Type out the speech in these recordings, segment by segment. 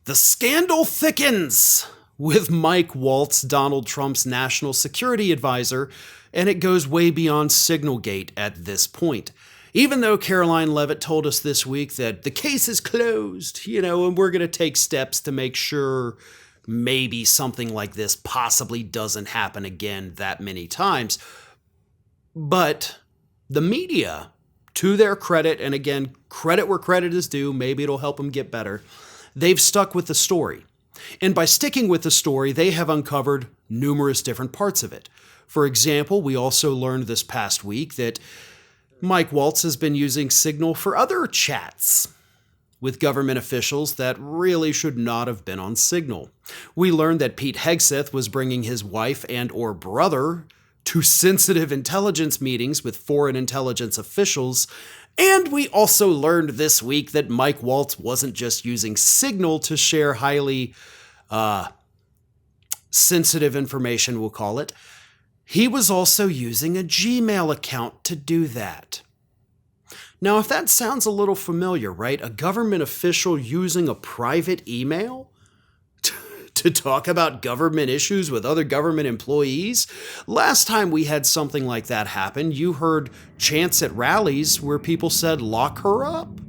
The scandal thickens with Mike Waltz, Donald Trump's national security advisor, and it goes way beyond Signalgate at this point. Even though Caroline Leavitt told us this week that the case is closed, and we're going to take steps to make sure maybe something like this possibly doesn't happen again that many times. But the media, to their credit, and again, credit where credit is due, maybe it'll help them get better, they've stuck with the story. And by sticking with the story, they have uncovered numerous different parts of it. For example, we also learned this past week that Mike Waltz has been using Signal for other chats with government officials that really should not have been on Signal. We learned that Pete Hegseth was bringing his wife and or brother to sensitive intelligence meetings with foreign intelligence officials. And we also learned this week that Mike Waltz wasn't just using Signal to share highly sensitive information, we'll call it. He was also using a Gmail account to do that. Now, if that sounds a little familiar, right? A government official using a private email to talk about government issues with other government employees? Last time we had something like that happen, you heard chants at rallies where people said, "Lock her up."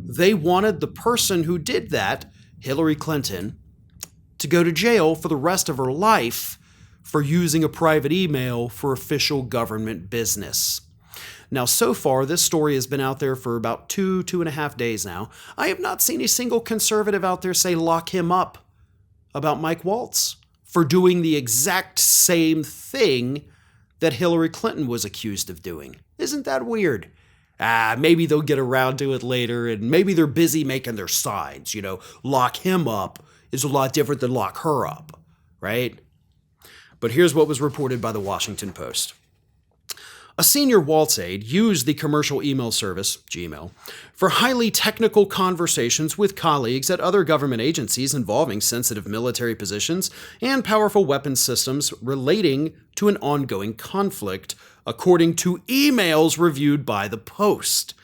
They wanted the person who did that, Hillary Clinton, to go to jail for the rest of her life for using a private email for official government business. Now, so far, this story has been out there for about 2.5 days now. I have not seen a single conservative out there say lock him up about Mike Waltz for doing the exact same thing that Hillary Clinton was accused of doing. Isn't that weird? Maybe they'll get around to it later, and maybe they're busy making their signs. Lock him up is a lot different than lock her up, right? But here's what was reported by the Washington Post. A senior Waltz aide used the commercial email service, Gmail, for highly technical conversations with colleagues at other government agencies involving sensitive military positions and powerful weapons systems relating to an ongoing conflict, according to emails reviewed by the Post.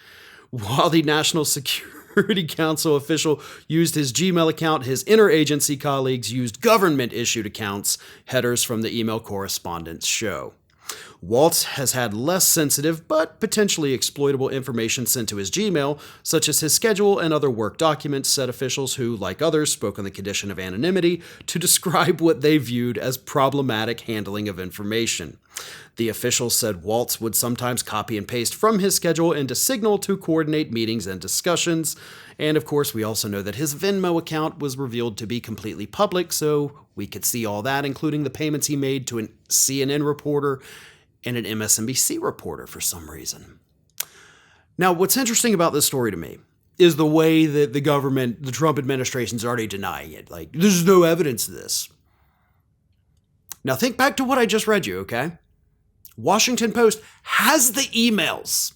While the National Security Council official used his Gmail account, his interagency colleagues used government-issued accounts, headers from the email correspondence show. Waltz has had less sensitive but potentially exploitable information sent to his Gmail, such as his schedule and other work documents, said officials who, like others, spoke on the condition of anonymity to describe what they viewed as problematic handling of information. The officials said Waltz would sometimes copy and paste from his schedule into Signal to coordinate meetings and discussions. And of course, we also know that his Venmo account was revealed to be completely public, so we could see all that, including the payments he made to a CNN reporter and an MSNBC reporter for some reason. Now, what's interesting about this story to me is the way that the government, the Trump administration, is already denying it. Like, there's no evidence of this. Now, think back to what I just read you, okay? Washington Post has the emails.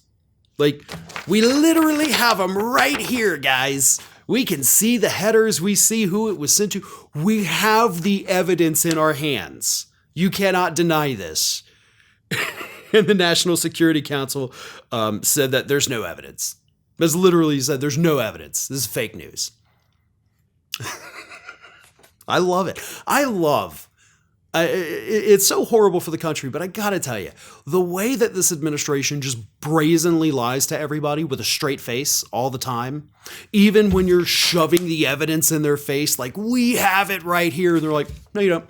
Like, we literally have them right here, guys. We can see the headers. We see who it was sent to. We have the evidence in our hands. You cannot deny this. And the National Security Council said that there's no evidence. That's literally said there's no evidence. This is fake news. I love it. It's so horrible for the country, but I gotta tell you, the way that this administration just brazenly lies to everybody with a straight face all the time, even when you're shoving the evidence in their face, like, we have it right here, and they're like, no, you don't.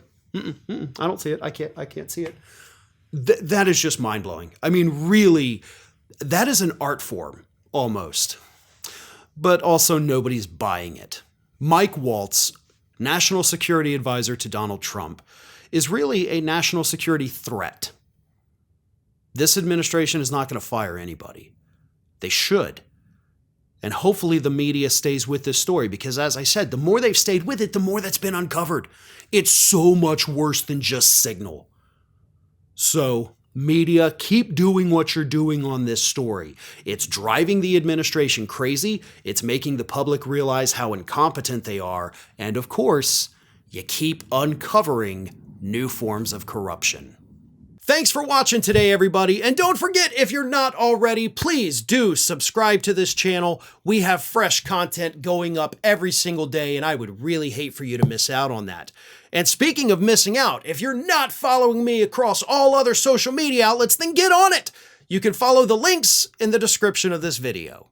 I don't see it. I can't see it. That is just mind-blowing. I mean, really, that is an art form, almost. But also, nobody's buying it. Mike Waltz, national security advisor to Donald Trump, is really a national security threat. This administration is not going to fire anybody. They should. And hopefully the media stays with this story, because as I said, the more they've stayed with it, the more that's been uncovered. It's so much worse than just Signal. So, media, keep doing what you're doing on this story. It's driving the administration crazy. It's making the public realize how incompetent they are. And of course, you keep uncovering new forms of corruption. Thanks for watching today, everybody. And don't forget, if you're not already, please do subscribe to this channel. We have fresh content going up every single day, and I would really hate for you to miss out on that. And speaking of missing out, if you're not following me across all other social media outlets, then get on it. You can follow the links in the description of this video.